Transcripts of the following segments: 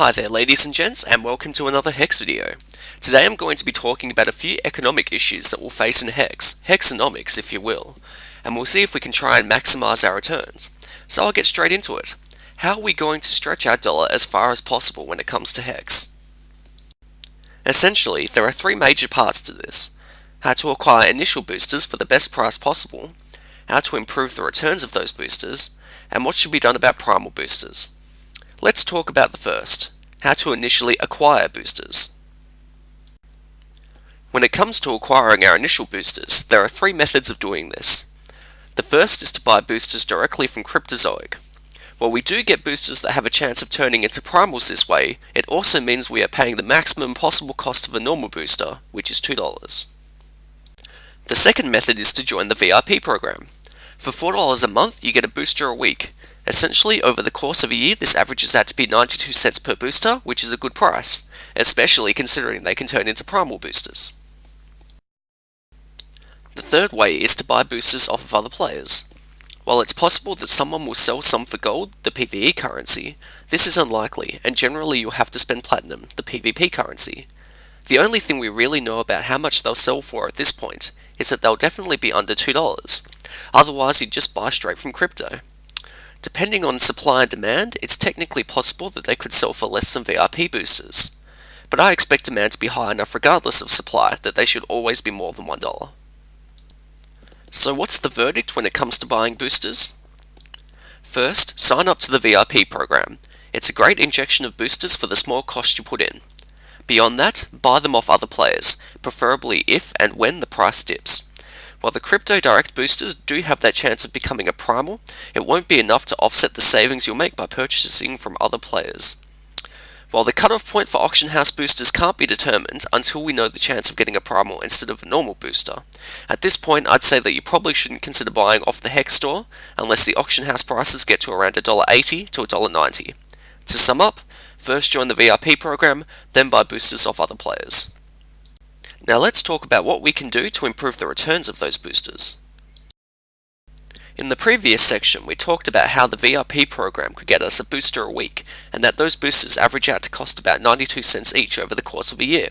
Hi there ladies and gents, and welcome to another Hex video. Today I'm going to be talking about a few economic issues that we'll face in Hex, Hexonomics if you will, and we'll see if we can try and maximize our returns. So I'll get straight into it. How are we going to stretch our dollar as far as possible when it comes to Hex? Essentially, there are three major parts to this. How to acquire initial boosters for the best price possible, how to improve the returns of those boosters, and what should be done about primal boosters. Let's talk about the first, how to initially acquire boosters. When it comes to acquiring our initial boosters, there are three methods of doing this. The first is to buy boosters directly from Cryptozoic. While we do get boosters that have a chance of turning into primals this way, it also means we are paying the maximum possible cost of a normal booster, which is $2. The second method is to join the VIP program. For $4 a month, you get a booster a week. Essentially, over the course of a year, this averages out to be 92 cents per booster, which is a good price, especially considering they can turn into primal boosters. The third way is to buy boosters off of other players. While it's possible that someone will sell some for gold, the PvE currency, this is unlikely, and generally you'll have to spend platinum, the PvP currency. The only thing we really know about how much they'll sell for at this point is that they'll definitely be under $2, otherwise you'd just buy straight from crypto. Depending on supply and demand, it's technically possible that they could sell for less than VIP boosters, but I expect demand to be high enough regardless of supply that they should always be more than $1. So what's the verdict when it comes to buying boosters? First, sign up to the VIP program. It's a great injection of boosters for the small cost you put in. Beyond that, buy them off other players, preferably if and when the price dips. While the crypto direct boosters do have that chance of becoming a primal, it won't be enough to offset the savings you'll make by purchasing from other players. While the cutoff point for auction house boosters can't be determined until we know the chance of getting a primal instead of a normal booster, at this point I'd say that you probably shouldn't consider buying off the Hex store unless the auction house prices get to around $1.80 to $1.90. To sum up, first join the VIP program, then buy boosters off other players. Now let's talk about what we can do to improve the returns of those boosters. In the previous section, we talked about how the VIP program could get us a booster a week, and that those boosters average out to cost about 92 cents each over the course of a year.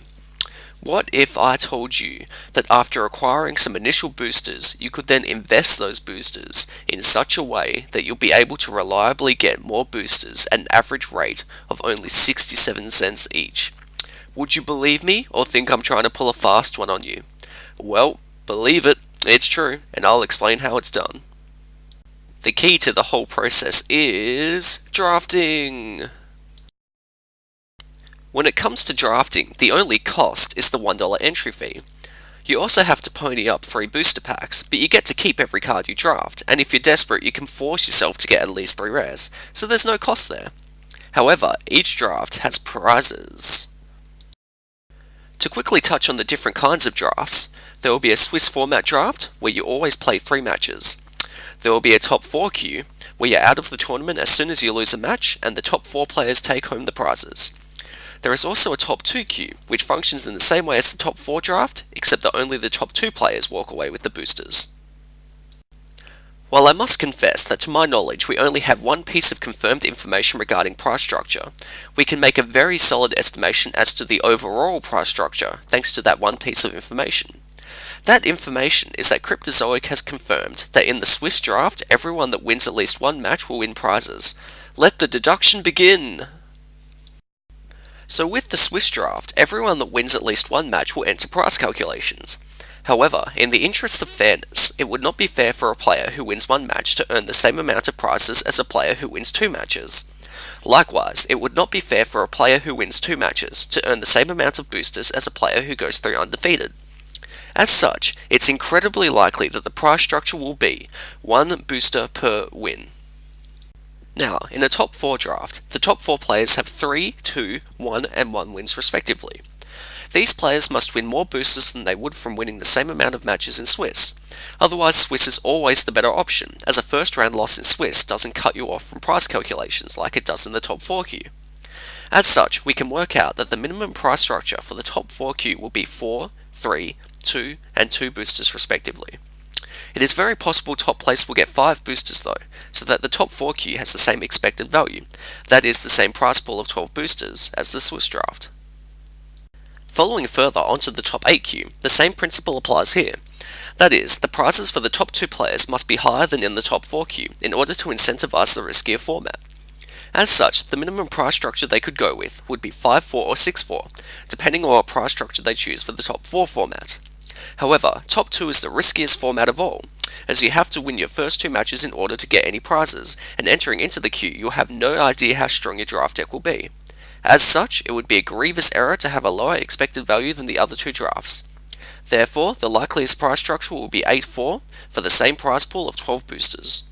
What if I told you that after acquiring some initial boosters, you could then invest those boosters in such a way that you'll be able to reliably get more boosters at an average rate of only 67 cents each? Would you believe me, or think I'm trying to pull a fast one on you? Well, believe it, it's true, and I'll explain how it's done. The key to the whole process is drafting. When it comes to drafting, the only cost is the $1 entry fee. You also have to pony up 3 booster packs, but you get to keep every card you draft, and if you're desperate you can force yourself to get at least 3 rares, so there's no cost there. However, each draft has prizes. To quickly touch on the different kinds of drafts, there will be a Swiss format draft, where you always play 3 matches. There will be a top 4 queue, where you're out of the tournament as soon as you lose a match, and the top 4 players take home the prizes. There is also a top 2 queue, which functions in the same way as the top 4 draft, except that only the top 2 players walk away with the boosters. While I must confess that to my knowledge we only have one piece of confirmed information regarding price structure, we can make a very solid estimation as to the overall price structure thanks to that one piece of information. That information is that Cryptozoic has confirmed that in the Swiss draft everyone that wins at least one match will win prizes. Let the deduction begin! So with the Swiss draft, everyone that wins at least one match will enter price calculations. However, in the interest of fairness, it would not be fair for a player who wins one match to earn the same amount of prizes as a player who wins 2 matches. Likewise, it would not be fair for a player who wins 2 matches to earn the same amount of boosters as a player who goes through undefeated. As such, it's incredibly likely that the price structure will be 1 booster per win. Now, in a top 4 draft, the top 4 players have 3, 2, 1 and 1 wins respectively. These players must win more boosters than they would from winning the same amount of matches in Swiss. Otherwise, Swiss is always the better option, as a first round loss in Swiss doesn't cut you off from price calculations like it does in the top 4 queue. As such, we can work out that the minimum price structure for the top 4 queue will be 4, 3, 2 and 2 boosters respectively. It is very possible top place will get 5 boosters though, so that the top 4 queue has the same expected value, that is the same prize pool of 12 boosters as the Swiss draft. Following further onto the top 8 queue, the same principle applies here. That is, the prizes for the top 2 players must be higher than in the top 4 queue in order to incentivize the riskier format. As such, the minimum prize structure they could go with would be 5-4 or 6-4, depending on what prize structure they choose for the top 4 format. However, top 2 is the riskiest format of all, as you have to win your first 2 matches in order to get any prizes, and entering into the queue you'll have no idea how strong your draft deck will be. As such, it would be a grievous error to have a lower expected value than the other 2 drafts. Therefore, the likeliest prize structure will be 8-4 for the same prize pool of 12 boosters.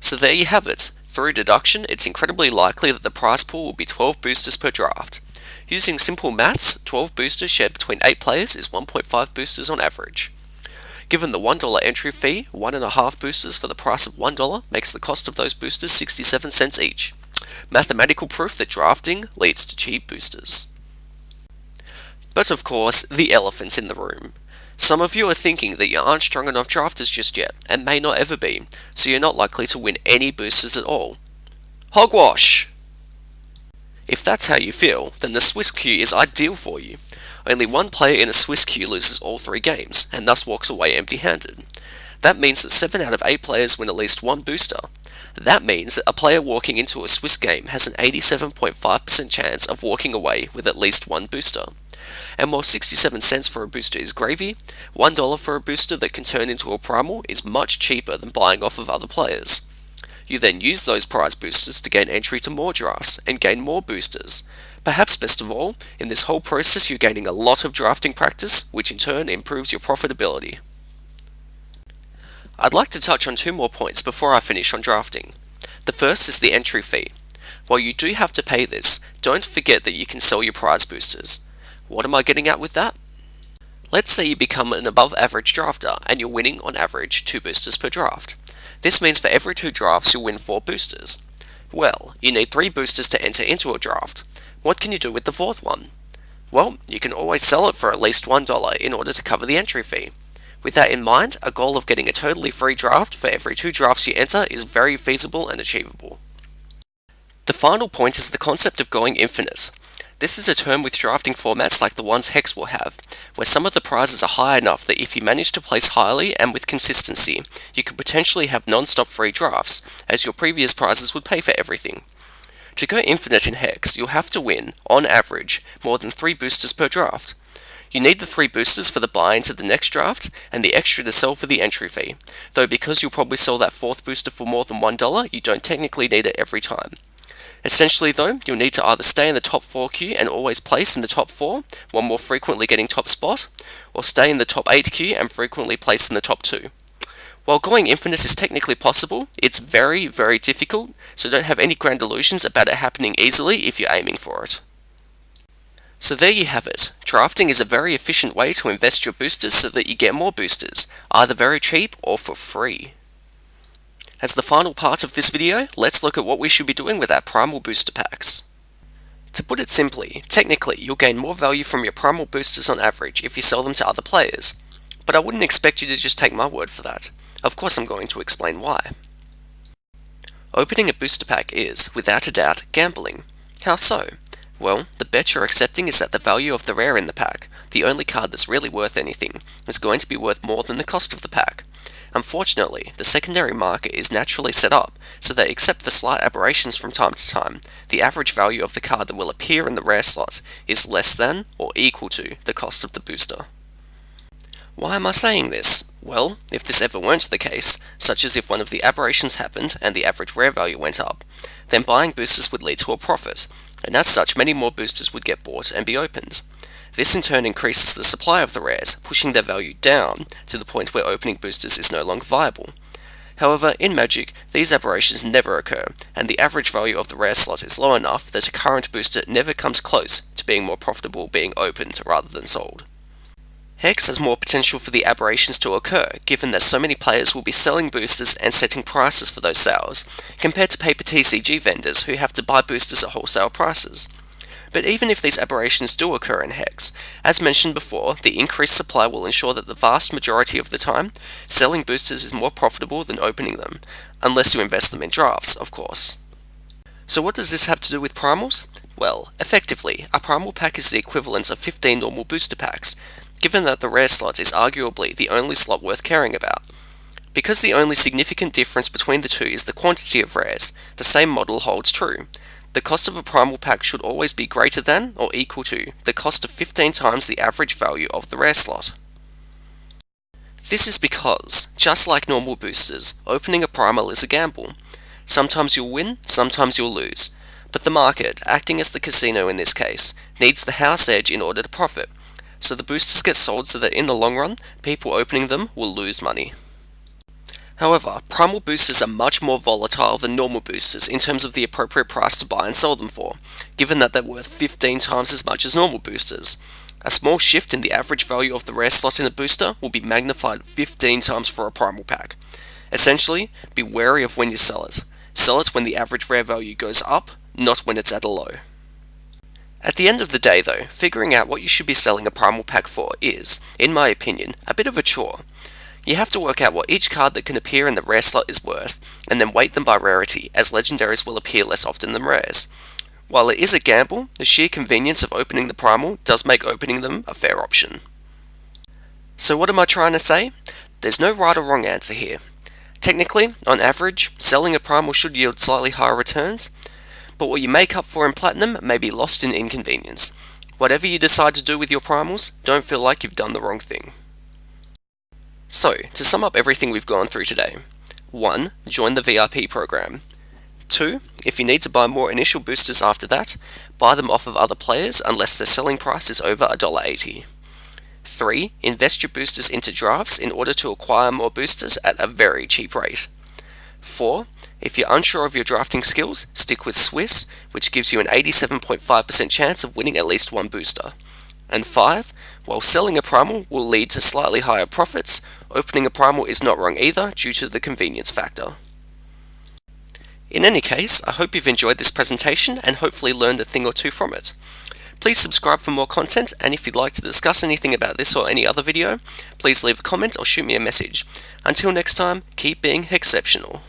So there you have it. Through deduction, it's incredibly likely that the prize pool will be 12 boosters per draft. Using simple maths, 12 boosters shared between 8 players is 1.5 boosters on average. Given the $1 entry fee, 1.5 boosters for the price of $1 makes the cost of those boosters 67 cents each. Mathematical proof that drafting leads to cheap boosters. But of course, the elephant in the room. Some of you are thinking that you aren't strong enough drafters just yet, and may not ever be, so you're not likely to win any boosters at all. Hogwash! If that's how you feel, then the Swiss queue is ideal for you. Only one player in a Swiss queue loses all 3 games, and thus walks away empty-handed. That means that 7 out of 8 players win at least 1 booster. That means that a player walking into a Swiss game has an 87.5% chance of walking away with at least 1 booster. And while 67 cents for a booster is gravy, $1 for a booster that can turn into a primal is much cheaper than buying off of other players. You then use those prize boosters to gain entry to more drafts and gain more boosters. Perhaps best of all, in this whole process you're gaining a lot of drafting practice, which in turn improves your profitability. I'd like to touch on 2 more points before I finish on drafting. The first is the entry fee. While you do have to pay this, don't forget that you can sell your prize boosters. What am I getting at with that? Let's say you become an above average drafter and you're winning on average 2 boosters per draft. This means for every 2 drafts you'll win 4 boosters. Well, you need 3 boosters to enter into a draft. What can you do with the 4th one? Well, you can always sell it for at least $1 in order to cover the entry fee. With that in mind, a goal of getting a totally free draft for every 2 drafts you enter is very feasible and achievable. The final point is the concept of going infinite. This is a term with drafting formats like the ones Hex will have, where some of the prizes are high enough that if you manage to place highly and with consistency, you could potentially have non-stop free drafts, as your previous prizes would pay for everything. To go infinite in Hex, you'll have to win, on average, more than 3 boosters per draft. You need the 3 boosters for the buy into the next draft, and the extra to sell for the entry fee, though because you'll probably sell that 4th booster for more than $1, you don't technically need it every time. Essentially though, you'll need to either stay in the top 4 queue and always place in the top 4, while more frequently getting top spot, or stay in the top 8 queue and frequently place in the top 2. While going infinite is technically possible, it's very, very difficult, so don't have any grand illusions about it happening easily if you're aiming for it. So there you have it. Drafting is a very efficient way to invest your boosters so that you get more boosters, either very cheap or for free. As the final part of this video, let's look at what we should be doing with our primal booster packs. To put it simply, technically you'll gain more value from your primal boosters on average if you sell them to other players, but I wouldn't expect you to just take my word for that. Of course I'm going to explain why. Opening a booster pack is, without a doubt, gambling. How so? Well, the bet you're accepting is that the value of the rare in the pack, the only card that's really worth anything, is going to be worth more than the cost of the pack. Unfortunately, the secondary market is naturally set up so that except for slight aberrations from time to time, the average value of the card that will appear in the rare slot is less than or equal to the cost of the booster. Why am I saying this? Well, if this ever weren't the case, such as if one of the aberrations happened and the average rare value went up, then buying boosters would lead to a profit, and as such many more boosters would get bought and be opened. This in turn increases the supply of the rares, pushing their value down to the point where opening boosters is no longer viable. However, in Magic, these aberrations never occur, and the average value of the rare slot is low enough that a current booster never comes close to being more profitable being opened rather than sold. Hex has more potential for the aberrations to occur, given that so many players will be selling boosters and setting prices for those sales, compared to paper TCG vendors who have to buy boosters at wholesale prices. But even if these aberrations do occur in Hex, as mentioned before, the increased supply will ensure that the vast majority of the time, selling boosters is more profitable than opening them, unless you invest them in drafts, of course. So what does this have to do with primals? Well, effectively, a primal pack is the equivalent of 15 normal booster packs, given that the rare slot is arguably the only slot worth caring about. Because the only significant difference between the two is the quantity of rares, the same model holds true. The cost of a primal pack should always be greater than or equal to the cost of 15 times the average value of the rare slot. This is because, just like normal boosters, opening a primal is a gamble. Sometimes you'll win, sometimes you'll lose. But the market, acting as the casino in this case, needs the house edge in order to profit. So the boosters get sold so that in the long run, people opening them will lose money. However, primal boosters are much more volatile than normal boosters in terms of the appropriate price to buy and sell them for, given that they're worth 15 times as much as normal boosters. A small shift in the average value of the rare slot in a booster will be magnified 15 times for a primal pack. Essentially, be wary of when you sell it. Sell it when the average rare value goes up, not when it's at a low. At the end of the day though, figuring out what you should be selling a primal pack for is, in my opinion, a bit of a chore. You have to work out what each card that can appear in the rare slot is worth, and then weight them by rarity, as legendaries will appear less often than rares. While it is a gamble, the sheer convenience of opening the primal does make opening them a fair option. So what am I trying to say? There's no right or wrong answer here. Technically, on average, selling a primal should yield slightly higher returns, but what you make up for in platinum may be lost in inconvenience. Whatever you decide to do with your primals, don't feel like you've done the wrong thing. So, to sum up everything we've gone through today. 1. Join the VIP program. 2. If you need to buy more initial boosters after that, buy them off of other players unless their selling price is over $1.80. 3. Invest your boosters into drafts in order to acquire more boosters at a very cheap rate. 4. If you're unsure of your drafting skills, stick with Swiss, which gives you an 87.5% chance of winning at least one booster. And 5. While selling a primal will lead to slightly higher profits, opening a primal is not wrong either due to the convenience factor. In any case, I hope you've enjoyed this presentation and hopefully learned a thing or two from it. Please subscribe for more content, and if you'd like to discuss anything about this or any other video, please leave a comment or shoot me a message. Until next time, keep being exceptional.